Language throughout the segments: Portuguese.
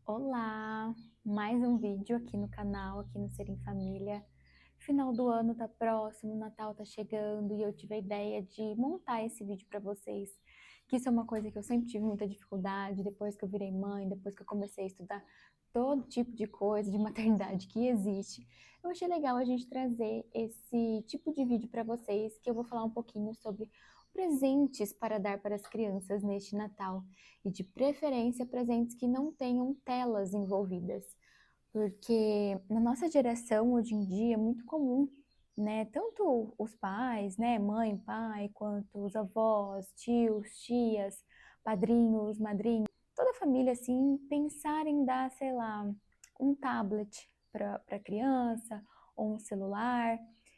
Olá! Mais um vídeo aqui no canal, aqui no Ser em Família. Final do ano tá próximo, o Natal tá chegando e eu tive a ideia de montar esse vídeo para vocês, que isso é uma coisa que eu sempre tive muita dificuldade, depois que eu virei mãe, depois que eu comecei a estudar todo tipo de coisa de maternidade que existe. Eu achei legal a gente trazer esse tipo de vídeo para vocês, que eu vou falar um pouquinho sobre presentes para dar para as crianças neste Natal e de preferência presentes que não tenham telas envolvidas, porque na nossa geração hoje em dia é muito comum, né, tanto os pais, né, mãe, pai, quanto os avós, tios, tias, padrinhos, madrinhas, toda a família assim pensar em dar, sei lá, um tablet para a criança ou um celular.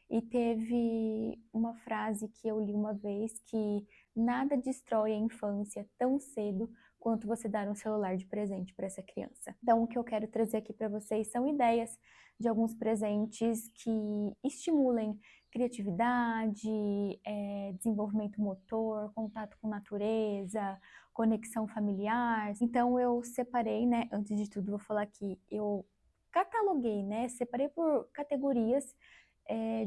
E teve uma frase que eu li uma vez que nada destrói a infância tão cedo quanto você dar um celular de presente para essa criança. Então, o que eu quero trazer aqui para vocês são ideias de alguns presentes que estimulem criatividade, desenvolvimento motor, contato com natureza, conexão familiar. Então, eu separei, né, antes de tudo, vou falar que eu cataloguei, né, separei por categorias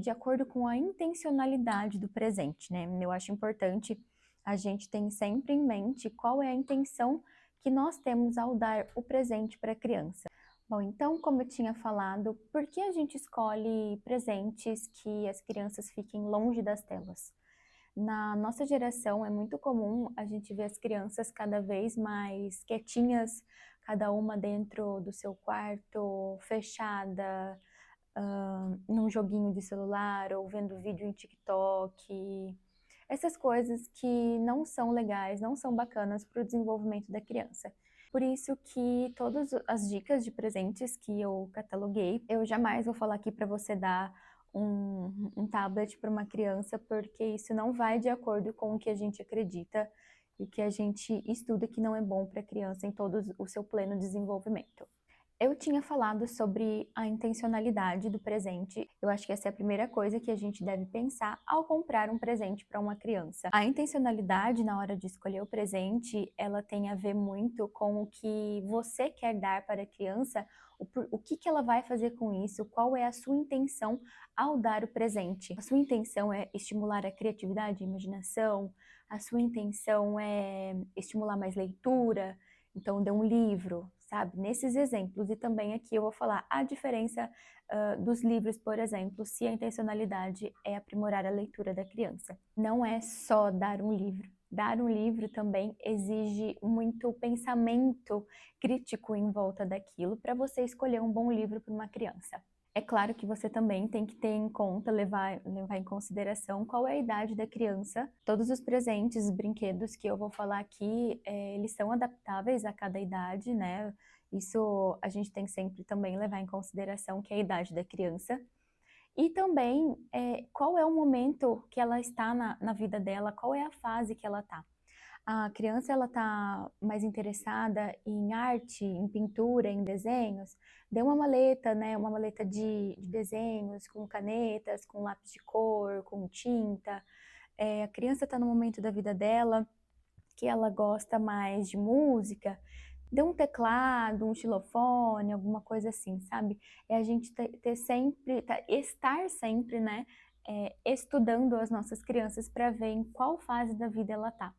de acordo com a intencionalidade do presente, né? Eu acho importante a gente ter sempre em mente qual é a intenção que nós temos ao dar o presente para a criança. Bom, então, como eu tinha falado, por que a gente escolhe presentes que as crianças fiquem longe das telas? Na nossa geração é muito comum a gente ver as crianças cada vez mais quietinhas, cada uma dentro do seu quarto, fechada, num joguinho de celular ou vendo vídeo em TikTok. Essas coisas que não são legais, não são bacanas para o desenvolvimento da criança. Por isso que todas as dicas de presentes que eu cataloguei, eu jamais vou falar aqui para você dar um tablet para uma criança, porque isso não vai de acordo com o que a gente acredita e o que a gente estuda que não é bom para a criança em todo o seu pleno desenvolvimento. Eu tinha falado sobre a intencionalidade do presente. Eu acho que essa é a primeira coisa que a gente deve pensar ao comprar um presente para uma criança. A intencionalidade na hora de escolher o presente, ela tem a ver muito com o que você quer dar para a criança, o que ela vai fazer com isso, qual é a sua intenção ao dar o presente. A sua intenção é estimular a criatividade e a imaginação, a sua intenção é estimular mais leitura, então dê um livro, sabe? Nesses exemplos. E também aqui eu vou falar a diferença dos livros, por exemplo, se a intencionalidade é aprimorar a leitura da criança. Não é só dar um livro. Dar um livro também exige muito pensamento crítico em volta daquilo para você escolher um bom livro para uma criança. É claro que você também tem que ter em conta, levar em consideração qual é a idade da criança. Todos os presentes, os brinquedos que eu vou falar aqui, eles são adaptáveis a cada idade, né? Isso a gente tem que sempre também levar em consideração que é a idade da criança. E também qual é o momento que ela está na vida dela, qual é a fase que ela está. A criança ela está mais interessada em arte, em pintura, em desenhos, dê uma maleta, né, uma maleta de desenhos, com canetas, com lápis de cor, com tinta. A criança está no momento da vida dela que ela gosta mais de música, dê um teclado, um xilofone, alguma coisa assim, sabe? É a gente ter sempre, estar sempre, né, estudando as nossas crianças para ver em qual fase da vida ela tá.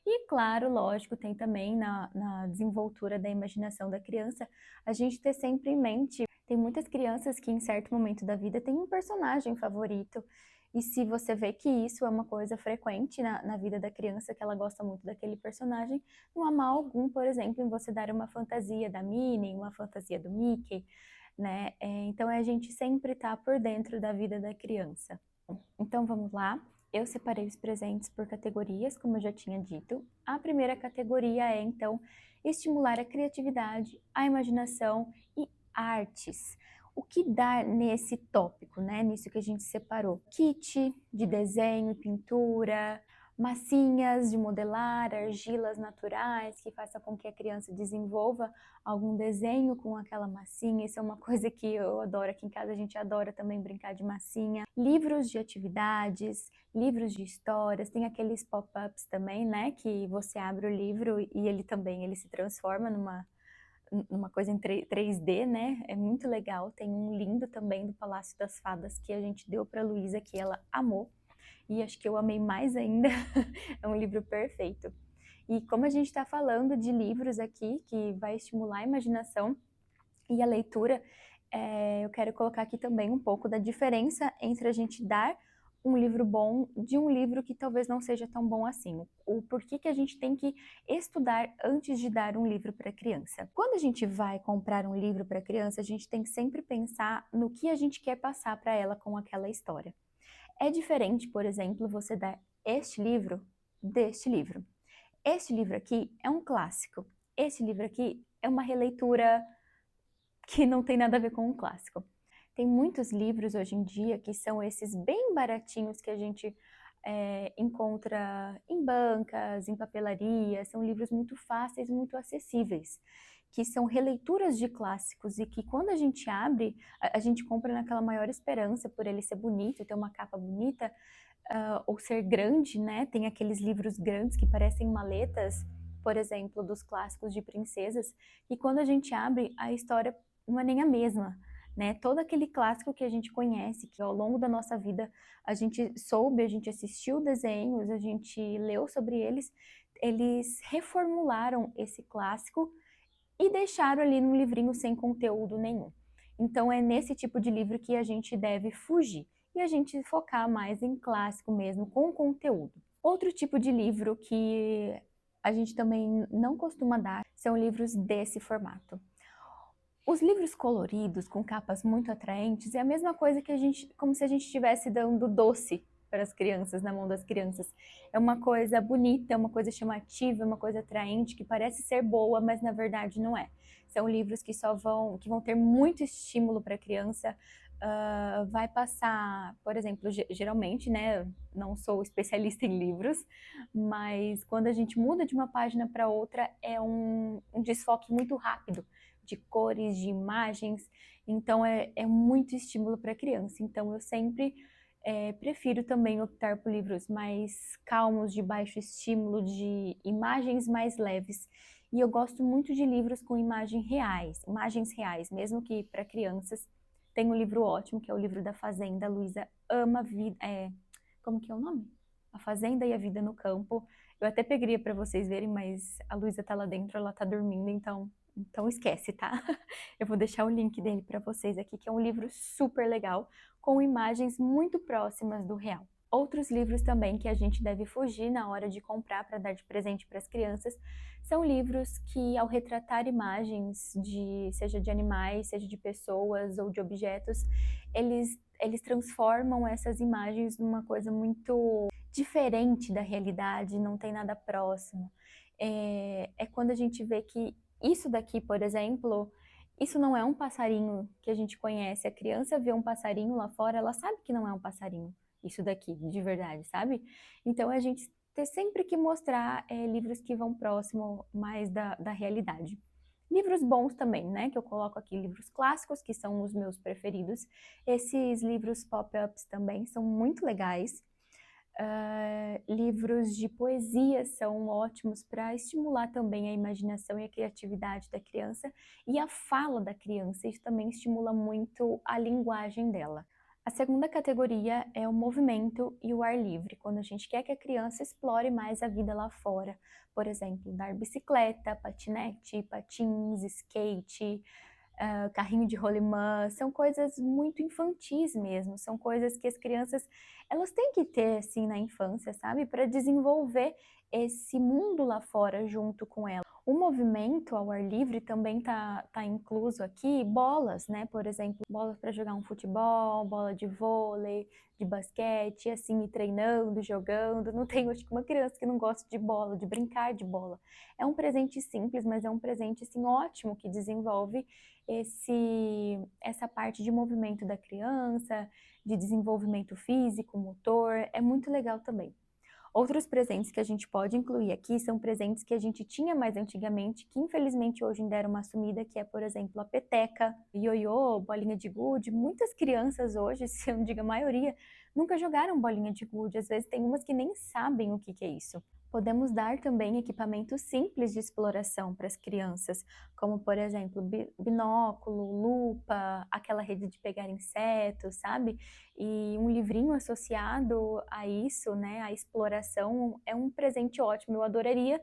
E claro, lógico, tem também na desenvoltura da imaginação da criança, a gente ter sempre em mente, tem muitas crianças que em certo momento da vida têm um personagem favorito, e se você vê que isso é uma coisa frequente na vida da criança, que ela gosta muito daquele personagem, não há mal algum, por exemplo, em você dar uma fantasia da Minnie, uma fantasia do Mickey, né? Então é a gente sempre estar por dentro da vida da criança. Então vamos lá. Eu separei os presentes por categorias, como eu já tinha dito. A primeira categoria é, então, estimular a criatividade, a imaginação e artes. O que dar nesse tópico, né? Nisso que a gente separou? Kit de desenho, pintura, massinhas de modelar, argilas naturais que façam com que a criança desenvolva algum desenho com aquela massinha. Isso é uma coisa que eu adoro. Aqui em casa a gente adora também brincar de massinha. Livros de atividades, livros de histórias, tem aqueles pop-ups também, né? Que você abre o livro e ele também ele se transforma uma coisa em 3D, né? É muito legal. Tem um lindo também do Palácio das Fadas que a gente deu para Luísa, que ela amou. E acho que eu amei mais ainda. É um livro perfeito. E como a gente está falando de livros aqui, que vai estimular a imaginação e a leitura, eu quero colocar aqui também um pouco da diferença entre a gente dar um livro bom de um livro que talvez não seja tão bom assim. O porquê que a gente tem que estudar antes de dar um livro para criança. Quando a gente vai comprar um livro para criança, a gente tem que sempre pensar no que a gente quer passar para ela com aquela história. É diferente, por exemplo, você dar este livro deste livro. Este livro aqui é um clássico. Este livro aqui é uma releitura que não tem nada a ver com um clássico. Tem muitos livros hoje em dia que são esses bem baratinhos que a gente encontra em bancas, em papelaria. São livros muito fáceis, muito acessíveis, que são releituras de clássicos e que quando a gente abre, a gente compra naquela maior esperança por ele ser bonito, ter uma capa bonita, ou ser grande, né? Tem aqueles livros grandes que parecem maletas, por exemplo, dos clássicos de princesas, e quando a gente abre, a história não é nem a mesma, né? Todo aquele clássico que a gente conhece, que ao longo da nossa vida a gente soube, a gente assistiu desenhos, a gente leu sobre eles, eles reformularam esse clássico e deixaram ali num livrinho sem conteúdo nenhum. Então é nesse tipo de livro que a gente deve fugir e a gente focar mais em clássico mesmo, com conteúdo. Outro tipo de livro que a gente também não costuma dar são livros desse formato. Os livros coloridos, com capas muito atraentes, é a mesma coisa que como se a gente estivesse dando doce para as crianças, na mão das crianças. É uma coisa bonita, é uma coisa chamativa, é uma coisa atraente, que parece ser boa, mas na verdade não é. São livros que que vão ter muito estímulo para a criança, vai passar, por exemplo, geralmente, né, não sou especialista em livros, mas quando a gente muda de uma página para outra, é um desfoque muito rápido de cores, de imagens, então é muito estímulo para a criança. Então eu sempre prefiro também optar por livros mais calmos, de baixo estímulo, de imagens mais leves. E eu gosto muito de livros com imagens reais, mesmo que para crianças. Tem um livro ótimo, que é o livro da Fazenda. A Luísa ama a vida. Como que é o nome? A Fazenda e a Vida no Campo. Eu até pegaria para vocês verem, mas a Luísa tá lá dentro, ela tá dormindo, então esquece, tá? Eu vou deixar o link dele para vocês aqui, que é um livro super legal, com imagens muito próximas do real. Outros livros também que a gente deve fugir na hora de comprar para dar de presente para as crianças são livros que, ao retratar imagens seja de animais, seja de pessoas ou de objetos, eles transformam essas imagens numa coisa muito diferente da realidade, não tem nada próximo. É quando a gente vê que isso daqui, por exemplo, isso não é um passarinho que a gente conhece. A criança vê um passarinho lá fora, ela sabe que não é um passarinho, isso daqui, de verdade, sabe? Então a gente tem sempre que mostrar livros que vão próximo mais da realidade. Livros bons também, né? Que eu coloco aqui livros clássicos, que são os meus preferidos. Esses livros pop-ups também são muito legais. Livros de poesia são ótimos para estimular também a imaginação e a criatividade da criança e a fala da criança. Isso também estimula muito a linguagem dela. A segunda categoria é o movimento e o ar livre, quando a gente quer que a criança explore mais a vida lá fora. Por exemplo, dar bicicleta, patinete, patins, skate, carrinho de rolimã, são coisas muito infantis mesmo, são coisas que as crianças, elas têm que ter, assim, na infância, sabe? Para desenvolver esse mundo lá fora junto com ela. O movimento ao ar livre também tá incluso aqui bolas, né? Por exemplo, bolas para jogar um futebol, bola de vôlei, de basquete, assim, ir treinando, jogando. Não tem, acho que uma criança que não gosta de bola, de brincar de bola. É um presente simples, mas é um presente, assim, ótimo, que desenvolve essa parte de movimento da criança, de desenvolvimento físico, motor, é muito legal também. Outros presentes que a gente pode incluir aqui são presentes que a gente tinha mais antigamente, que infelizmente hoje ainda deram uma sumida, que é, por exemplo, a peteca, ioiô, bolinha de gude. Muitas crianças hoje, se eu não digo a maioria, nunca jogaram bolinha de gude. Às vezes tem umas que nem sabem o que é isso. Podemos dar também equipamentos simples de exploração para as crianças, como por exemplo binóculo, lupa, aquela rede de pegar insetos, sabe? E um livrinho associado a isso, né, a exploração, é um presente ótimo. Eu adoraria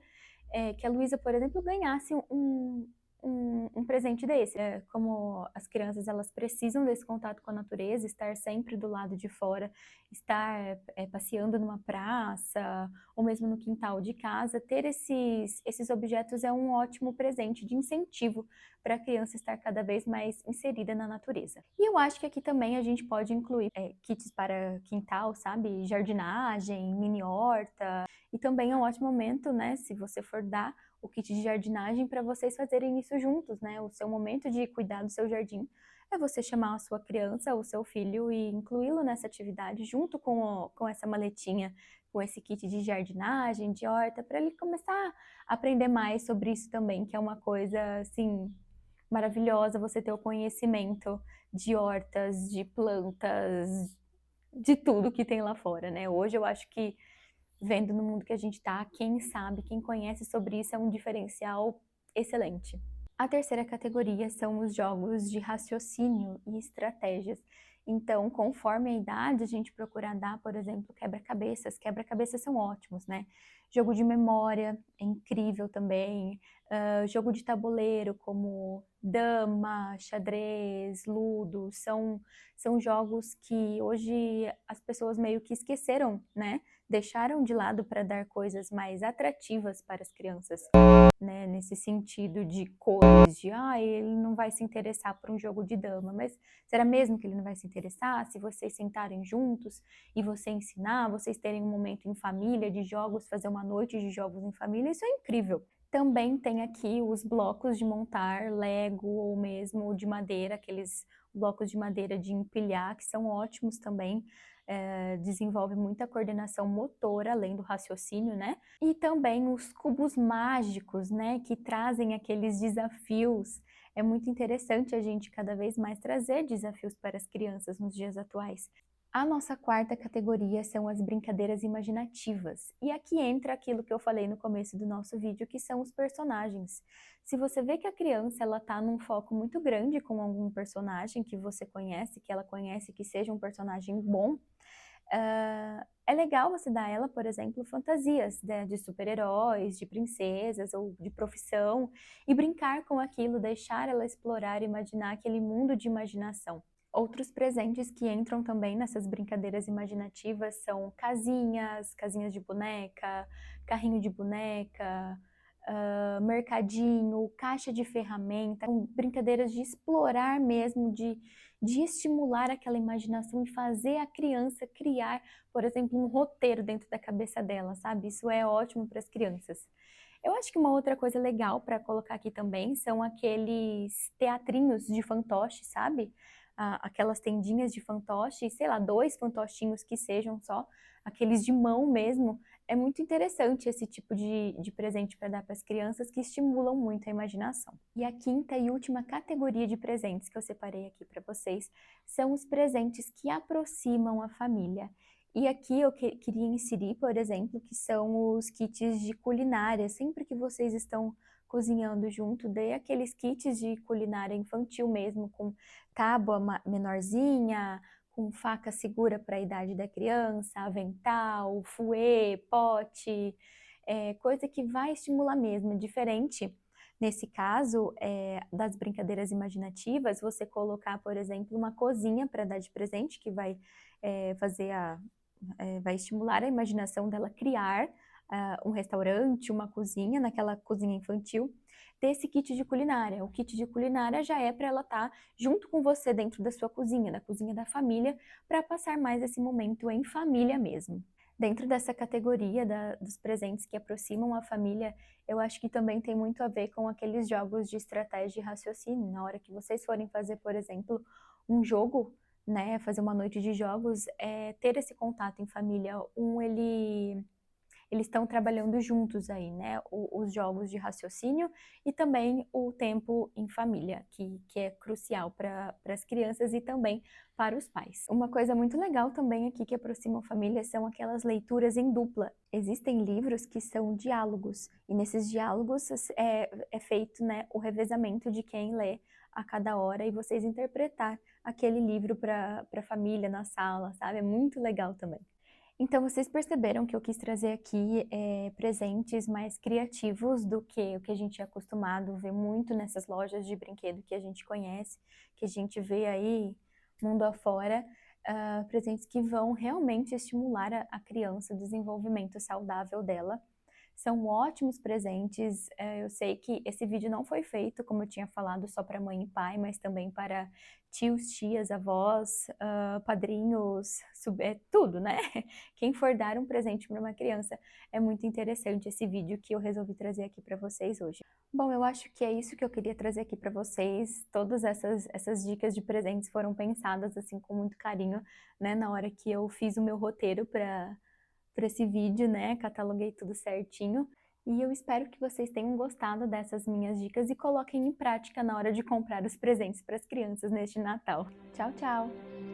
que a Luísa, por exemplo, ganhasse um presente desse. Como as crianças elas precisam desse contato com a natureza, estar sempre do lado de fora, estar passeando numa praça ou mesmo no quintal de casa, ter esses objetos é um ótimo presente de incentivo para a criança estar cada vez mais inserida na natureza. E eu acho que aqui também a gente pode incluir kits para quintal, sabe? Jardinagem, mini horta. E também é um ótimo momento, né, se você for dar o kit de jardinagem para vocês fazerem isso juntos, né? O seu momento de cuidar do seu jardim é você chamar a sua criança, o seu filho e incluí-lo nessa atividade junto com essa maletinha, com esse kit de jardinagem, de horta, para ele começar a aprender mais sobre isso também, que é uma coisa, assim, maravilhosa você ter o conhecimento de hortas, de plantas, de tudo que tem lá fora, né? Hoje eu acho que vendo no mundo que a gente está, quem sabe, quem conhece sobre isso é um diferencial excelente. A terceira categoria são os jogos de raciocínio e estratégias. Então, conforme a idade, a gente procura dar, por exemplo, quebra-cabeças. Quebra-cabeças são ótimos, né? Jogo de memória é incrível também. Jogo de tabuleiro, como dama, xadrez, ludo, são jogos que hoje as pessoas meio que esqueceram, né? Deixaram de lado para dar coisas mais atrativas para as crianças, né? Nesse sentido de cores, de ele não vai se interessar por um jogo de dama, mas será mesmo que ele não vai se interessar? Se vocês sentarem juntos e você ensinar, vocês terem um momento em família de jogos, fazer uma noite de jogos em família, isso é incrível. Também tem aqui os blocos de montar, Lego ou mesmo de madeira, aqueles blocos de madeira de empilhar, que são ótimos também. Desenvolve muita coordenação motora, além do raciocínio, né? E também os cubos mágicos, né? Que trazem aqueles desafios. É muito interessante a gente cada vez mais trazer desafios para as crianças nos dias atuais. A nossa quarta categoria são as brincadeiras imaginativas. E aqui entra aquilo que eu falei no começo do nosso vídeo, que são os personagens. Se você vê que a criança ela tá num foco muito grande com algum personagem que você conhece, que ela conhece, que seja um personagem bom, é legal você dar a ela, por exemplo, fantasias, né, de super-heróis, de princesas ou de profissão, e brincar com aquilo, deixar ela explorar e imaginar aquele mundo de imaginação. Outros presentes que entram também nessas brincadeiras imaginativas são casinhas de boneca, carrinho de boneca, mercadinho, caixa de ferramenta, brincadeiras de explorar mesmo, de estimular aquela imaginação e fazer a criança criar, por exemplo, um roteiro dentro da cabeça dela, sabe? Isso é ótimo para as crianças. Eu acho que uma outra coisa legal para colocar aqui também são aqueles teatrinhos de fantoche, sabe? Aquelas tendinhas de fantoche, sei lá, 2 fantochinhos que sejam só, aqueles de mão mesmo. É muito interessante esse tipo de presente para dar para as crianças que estimulam muito a imaginação. E a quinta e última categoria de presentes que eu separei aqui para vocês são os presentes que aproximam a família. E aqui eu queria inserir, por exemplo, que são os kits de culinária. Sempre que vocês estão cozinhando junto, dê aqueles kits de culinária infantil mesmo, com tábua menorzinha, com faca segura para a idade da criança, avental, fouet, pote, coisa que vai estimular mesmo. Diferente, nesse caso, das brincadeiras imaginativas, você colocar, por exemplo, uma cozinha para dar de presente, que vai vai estimular a imaginação dela criar um restaurante, uma cozinha, naquela cozinha infantil, desse kit de culinária. O kit de culinária já é para ela estar junto com você dentro da sua cozinha, da cozinha da família, para passar mais esse momento em família mesmo. Dentro dessa categoria dos presentes que aproximam a família, eu acho que também tem muito a ver com aqueles jogos de estratégia e raciocínio. Na hora que vocês forem fazer, por exemplo, um jogo, né, fazer uma noite de jogos, ter esse contato em família. Ele eles estão trabalhando juntos aí, né? Os jogos de raciocínio e também o tempo em família, que é crucial para as crianças e também para os pais. Uma coisa muito legal também aqui que aproxima a família são aquelas leituras em dupla. Existem livros que são diálogos, e nesses diálogos é feito, né, o revezamento de quem lê a cada hora e vocês interpretar aquele livro para a família na sala, sabe? É muito legal também. Então, vocês perceberam que eu quis trazer aqui presentes mais criativos do que o que a gente é acostumado a ver muito nessas lojas de brinquedo que a gente conhece, que a gente vê aí mundo afora, presentes que vão realmente estimular a criança, o desenvolvimento saudável dela. São ótimos presentes. Eu sei que esse vídeo não foi feito, como eu tinha falado, só para mãe e pai, mas também para tios, tias, avós, padrinhos, tudo, né? Quem for dar um presente para uma criança, é muito interessante esse vídeo que eu resolvi trazer aqui para vocês hoje. Bom, eu acho que é isso que eu queria trazer aqui para vocês. Todas essas dicas de presentes foram pensadas assim com muito carinho, né? Na hora que eu fiz o meu roteiro para esse vídeo, né? Cataloguei tudo certinho. E eu espero que vocês tenham gostado dessas minhas dicas e coloquem em prática na hora de comprar os presentes para as crianças neste Natal. Tchau, tchau!